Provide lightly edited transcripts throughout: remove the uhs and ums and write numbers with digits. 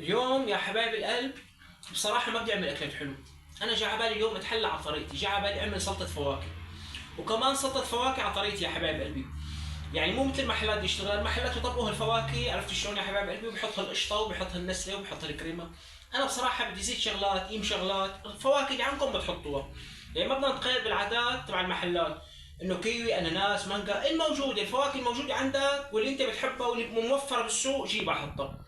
اليوم يا حبايب القلب بصراحة ما بدي أعمل أكلات حلو. أنا جا على بالي اليوم أتحلى على طريقتي، جا على بالي أعمل سلطة فواكه، وكمان سلطة فواكه على طريقتي يا حبايب قلبي. يعني مو مثل المحلات بيشتغل، المحلات بيطبقوا الفواكه، عرفت شلون يا حبايب قلبي، وبحط القشطة وبحط النسلة وبحط الكريمة. أنا بصراحة بدي زيد شغلات، شغلات، الفواكه اللي عندكم بتحطوها. يعني ما بدنا نتقيد بالعادات تبع المحلات، انه كيوي، اناناس، مانجا، الموجوده، الفواكه الموجوده عندك واللي انت بتحبها واللي موفره بالسوق جيبها حطها.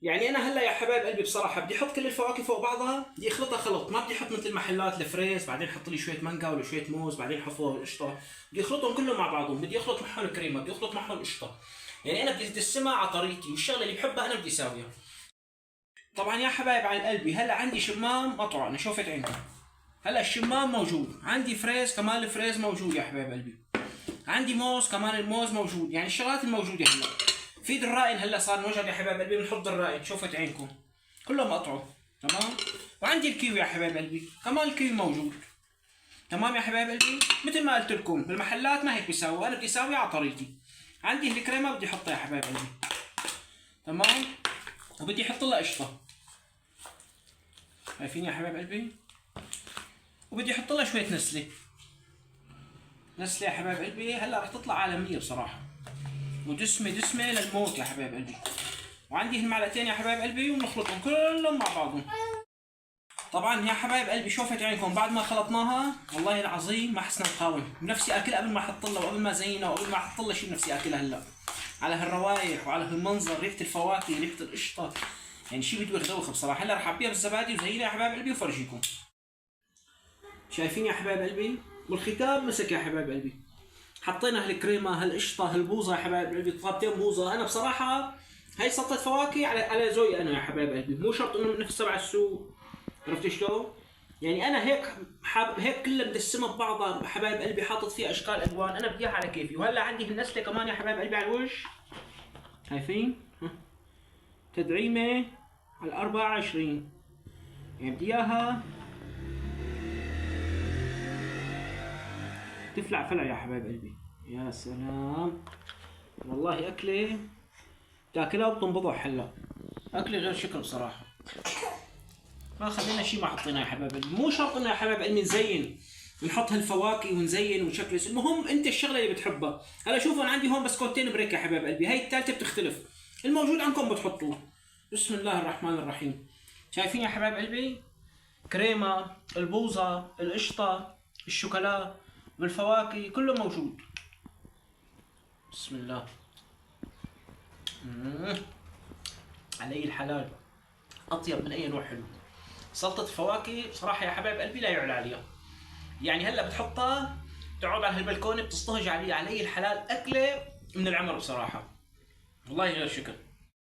يعني انا هلا يا حبايب قلبي بصراحه بدي احط كل الفواكه فوق بعضها، بدي اخلطها خلط، ما بدي احط مثل المحلات الفريز بعدين احط لي شويه مانجا ولا شويه موز بعدين احط فوق القشطه. بدي اخلطهم كلهم مع بعضهم، بدي اخلط معهم الكريمه، بدي اخلط معهم القشطه. يعني انا بدي اتسمع على طريقتي، والشغله اللي بحبها انا بدي اساويها. طبعا يا حبايب على قلبي هلا عندي شمام قطعه، انا شوفت عينكم. هلا الشمام موجود، عندي فريز كمان، الفريز موجود يا حبايب قلبي. عندي موز كمان، الموز موجود، يعني الشغلات الموجوده هلا. في درائن هلا صار موجود يا حبايب قلبي، بنحط درائن، شوفت عينكم كلهم قطعوا. تمام. وعندي الكيوي يا حبايب قلبي، كمان الكيوي موجود. تمام يا حبايب قلبي، مثل ما قلت لكم بالمحلات ما هيك بيساووا، انا بدي اساوي على طريقتي. عندي الكريمه بدي احطها يا حبايب قلبي. تمام. وبدي احط لها قشطه، شايفين يا حبايب قلبي. وبدي احط لها شويه نسله. نسله يا حبايب قلبي هلا رح تطلع عالميه بصراحه، ودسمه دسمه للموت يا حبايب قلبي. وعندي المعلقتين يا حبايب قلبي وبنخلطهم كلهم مع بعضهم. طبعا يا حبايب قلبي شوفت عينكم بعد ما خلطناها والله العظيم ما حسنا نقاوم، بنفسي اكل قبل ما احط لها وقبل ما زينها وقبل ما احط لها شيء، بنفسي اكلها هلا. على هالروايح وعلى هالمنظر، ريحه الفواكه، ريحه القشطه، يعني شيء بدوخ دوخ بصراحه. هلا رح اعبيها بالزبادي وزينها يا حبايب قلبي وفرجيكم. شايفين يا حبايب قلبي، والختام مسك يا حبايب قلبي. حطينا هالكريمه، هالقشطه، هالبوظه يا حبايب قلبي، طابتين بوظه. انا بصراحه هي سلطه فواكه على ذوقي انا يا حبايب قلبي، مو شرط انه من نفس تبع السوق، عرفت شلون؟ يعني انا هيك هيك كلها مدسمه ببعضها حبايب قلبي، حاطط فيها اشكال الوان، انا بدي اياها على كيفي. وهلا عندي النسله كمان يا حبايب قلبي على الوش، شايفين؟ تدعيمه على 24، يعني بدي اياها تفلع فلع يا حبايب قلبي. يا سلام، والله اكله تاكلها وبتنبضح هلا، اكله غير شكل بصراحه. ما خلينا شيء ما حطيناه يا حبايب قلبي، مو شرط انه يا حبايب قلبي نزين نحط هالفواكه ونزين ونشكل، المهم انت الشغله اللي بتحبها. هلا شوفوا انا عندي هون بسكوتين بريك يا حبايب قلبي، هي الثالثه بتختلف، الموجود عندكم بتحطوه. بسم الله الرحمن الرحيم. شايفين يا حبايب قلبي؟ كريمه، البوظه، القشطه، الشوكولا، والفواكه كله موجود. بسم الله. علي الحلال، اطيب من اي نوع حلو. سلطة فواكه بصراحة يا حبايب قلبي لا يعلى عليها. يعني هلا بتحطها تقعد على هالبلكونة بتصطهج علي الحلال، أكلة من العمر بصراحة، والله غير شكل.